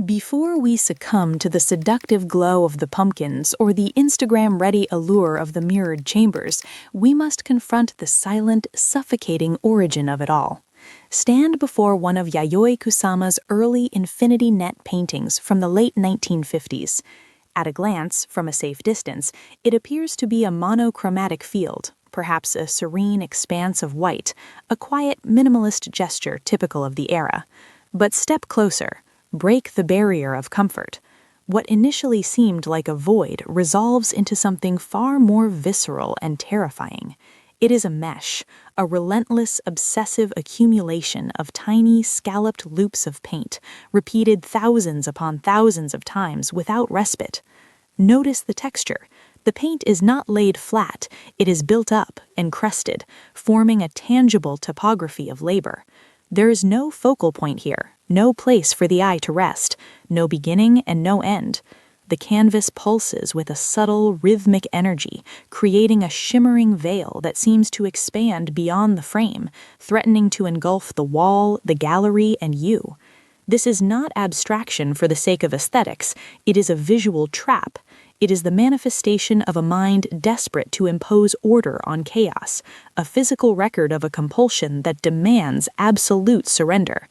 Before we succumb to the seductive glow of the pumpkins or the Instagram-ready allure of the mirrored chambers, we must confront the silent, suffocating origin of it all. Stand before one of Yayoi Kusama's early infinity net paintings from the late 1950s. At a glance, from a safe distance, it appears to be a monochromatic field, perhaps a serene expanse of white, a quiet, minimalist gesture typical of the era. But step closer. Break the barrier of comfort. What initially seemed like a void resolves into something far more visceral and terrifying. It is a mesh, a relentless, obsessive accumulation of tiny, scalloped loops of paint, repeated thousands upon thousands of times without respite. Notice the texture. The paint is not laid flat, it is built up, encrusted, forming a tangible topography of labor. There is no focal point here, no place for the eye to rest, no beginning and no end. The canvas pulses with a subtle, rhythmic energy, creating a shimmering veil that seems to expand beyond the frame, threatening to engulf the wall, the gallery, and you. This is not abstraction for the sake of aesthetics, it is a visual trap. It is the manifestation of a mind desperate to impose order on chaos, a physical record of a compulsion that demands absolute surrender.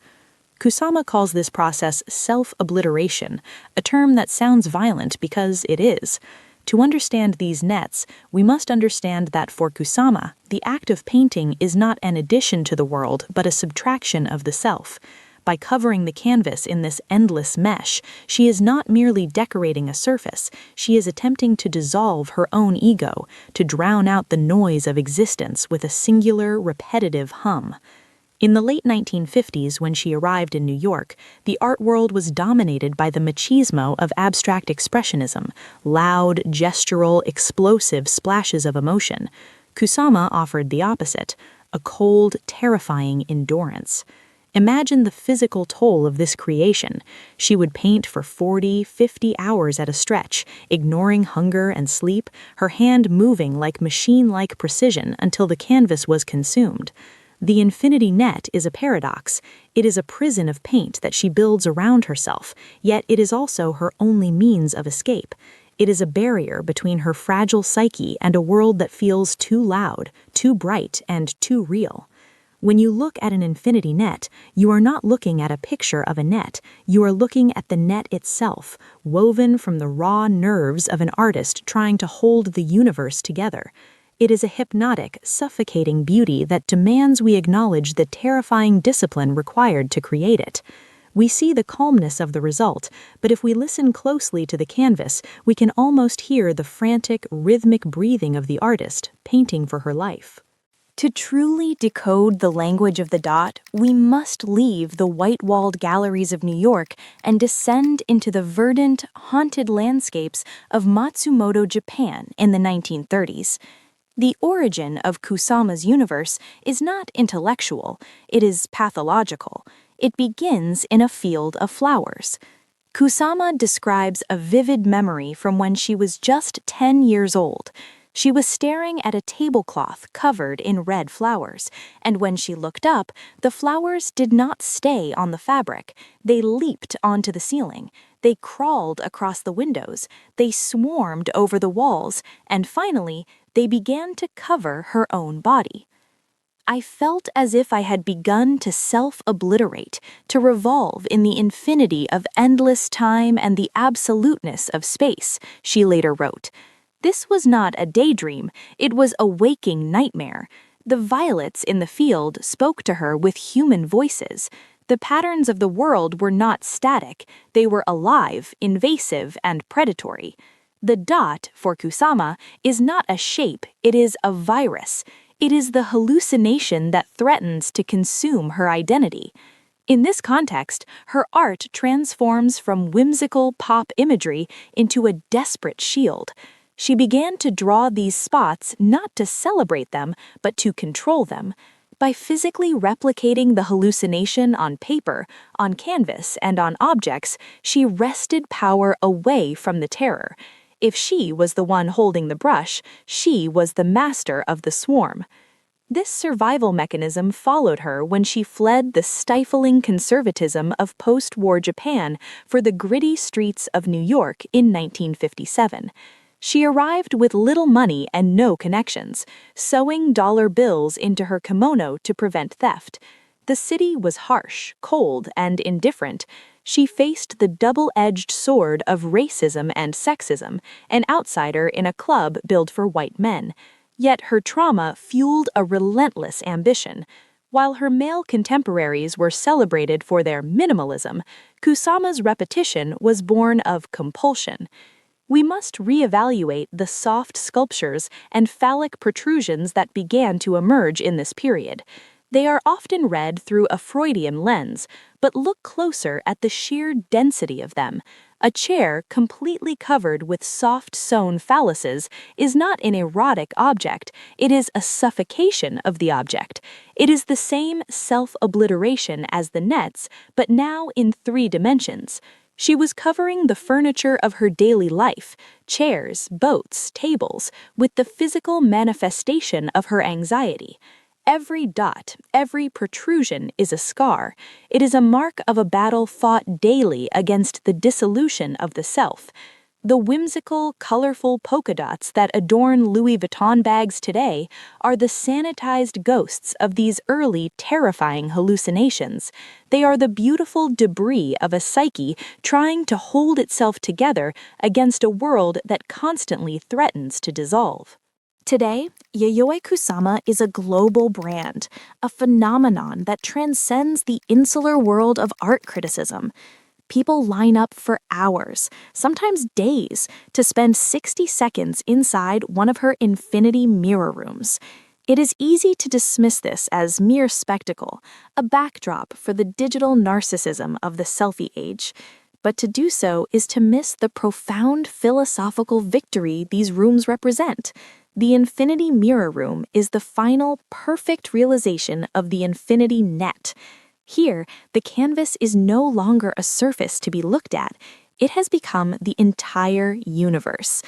Kusama calls this process self-obliteration, a term that sounds violent because it is. To understand these nets, we must understand that for Kusama, the act of painting is not an addition to the world but a subtraction of the self. By covering the canvas in this endless mesh, she is not merely decorating a surface, she is attempting to dissolve her own ego, to drown out the noise of existence with a singular, repetitive hum. In the late 1950s, when she arrived in New York, the art world was dominated by the machismo of abstract expressionism, loud, gestural, explosive splashes of emotion. Kusama offered the opposite, a cold, terrifying endurance. Imagine the physical toll of this creation. She would paint for 40, 50 hours at a stretch, ignoring hunger and sleep, her hand moving like machine-like precision until the canvas was consumed. The infinity net is a paradox. It is a prison of paint that she builds around herself, yet it is also her only means of escape. It is a barrier between her fragile psyche and a world that feels too loud, too bright, and too real. When you look at an infinity net, you are not looking at a picture of a net, you are looking at the net itself, woven from the raw nerves of an artist trying to hold the universe together. It is a hypnotic, suffocating beauty that demands we acknowledge the terrifying discipline required to create it. We see the calmness of the result, but if we listen closely to the canvas, we can almost hear the frantic, rhythmic breathing of the artist, painting for her life. To truly decode the language of the dot, we must leave the white-walled galleries of New York and descend into the verdant, haunted landscapes of Matsumoto, Japan in the 1930s. The origin of Kusama's universe is not intellectual, it is pathological. It begins in a field of flowers. Kusama describes a vivid memory from when she was just 10 years old. She was staring at a tablecloth covered in red flowers, and when she looked up, the flowers did not stay on the fabric. They leaped onto the ceiling. They crawled across the windows. They swarmed over the walls, and finally, they began to cover her own body. I felt as if I had begun to self-obliterate, to revolve in the infinity of endless time and the absoluteness of space, she later wrote. This was not a daydream, it was a waking nightmare. The violets in the field spoke to her with human voices. The patterns of the world were not static, they were alive, invasive, and predatory. The dot, for Kusama, is not a shape, it is a virus. It is the hallucination that threatens to consume her identity. In this context, her art transforms from whimsical pop imagery into a desperate shield. She began to draw these spots not to celebrate them, but to control them. By physically replicating the hallucination on paper, on canvas, and on objects, she wrested power away from the terror. If she was the one holding the brush, she was the master of the swarm. This survival mechanism followed her when she fled the stifling conservatism of post-war Japan for the gritty streets of New York in 1957. She arrived with little money and no connections, sewing dollar bills into her kimono to prevent theft. The city was harsh, cold, and indifferent. She faced the double-edged sword of racism and sexism, an outsider in a club built for white men. Yet her trauma fueled a relentless ambition. While her male contemporaries were celebrated for their minimalism, Kusama's repetition was born of compulsion. We must reevaluate the soft sculptures and phallic protrusions that began to emerge in this period. They are often read through a Freudian lens, but look closer at the sheer density of them. A chair completely covered with soft sewn phalluses is not an erotic object, it is a suffocation of the object. It is the same self-obliteration as the nets, but now in 3 dimensions. She was covering the furniture of her daily life, chairs, boats, tables, with the physical manifestation of her anxiety. Every dot, every protrusion is a scar. It is a mark of a battle fought daily against the dissolution of the self. The whimsical, colorful polka dots that adorn Louis Vuitton bags today are the sanitized ghosts of these early, terrifying hallucinations. They are the beautiful debris of a psyche trying to hold itself together against a world that constantly threatens to dissolve. Today, Yayoi Kusama is a global brand, a phenomenon that transcends the insular world of art criticism. People line up for hours, sometimes days, to spend 60 seconds inside one of her infinity mirror rooms. It is easy to dismiss this as mere spectacle, a backdrop for the digital narcissism of the selfie age. But to do so is to miss the profound philosophical victory these rooms represent. The infinity mirror room is the final, perfect realization of the infinity net. Here, the canvas is no longer a surface to be looked at. It has become the entire universe.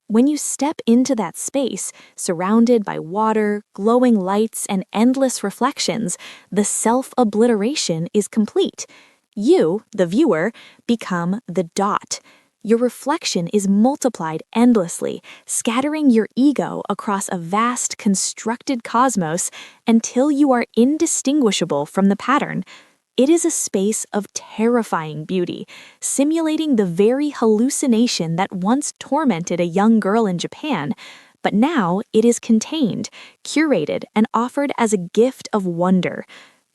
When you step into that space, surrounded by water, glowing lights, and endless reflections, the self-obliteration is complete. You, the viewer, become the dot. Your reflection is multiplied endlessly, scattering your ego across a vast, constructed cosmos until you are indistinguishable from the pattern. It is a space of terrifying beauty, simulating the very hallucination that once tormented a young girl in Japan, but now it is contained, curated, and offered as a gift of wonder.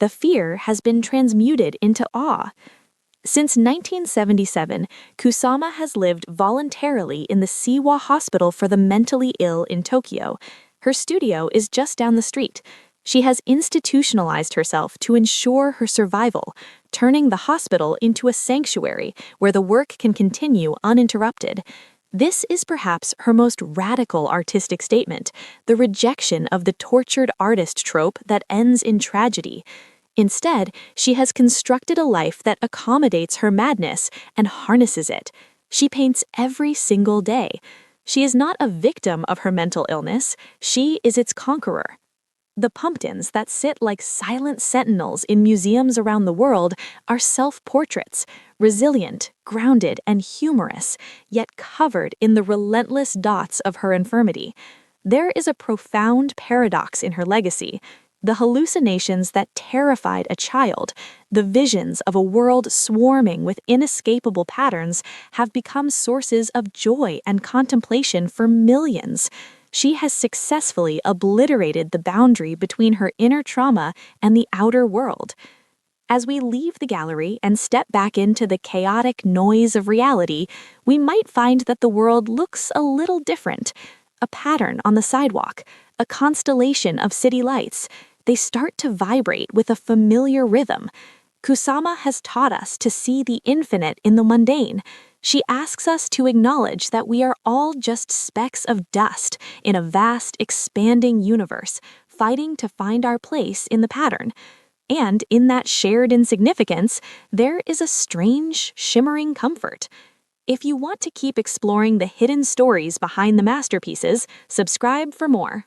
The fear has been transmuted into awe. Since 1977, Kusama has lived voluntarily in the Siwa Hospital for the Mentally Ill in Tokyo. Her studio is just down the street. She has institutionalized herself to ensure her survival, turning the hospital into a sanctuary where the work can continue uninterrupted. This is perhaps her most radical artistic statement, the rejection of the tortured artist trope that ends in tragedy. Instead, she has constructed a life that accommodates her madness and harnesses it. She paints every single day. She is not a victim of her mental illness, she is its conqueror. The pumpkins that sit like silent sentinels in museums around the world are self-portraits, resilient, grounded, and humorous, yet covered in the relentless dots of her infirmity. There is a profound paradox in her legacy. The hallucinations that terrified a child, the visions of a world swarming with inescapable patterns, have become sources of joy and contemplation for millions. She has successfully obliterated the boundary between her inner trauma and the outer world. As we leave the gallery and step back into the chaotic noise of reality, we might find that the world looks a little different. A pattern on the sidewalk, a constellation of city lights. They start to vibrate with a familiar rhythm. Kusama has taught us to see the infinite in the mundane. She asks us to acknowledge that we are all just specks of dust in a vast, expanding universe, fighting to find our place in the pattern. And in that shared insignificance, there is a strange, shimmering comfort. If you want to keep exploring the hidden stories behind the masterpieces, subscribe for more.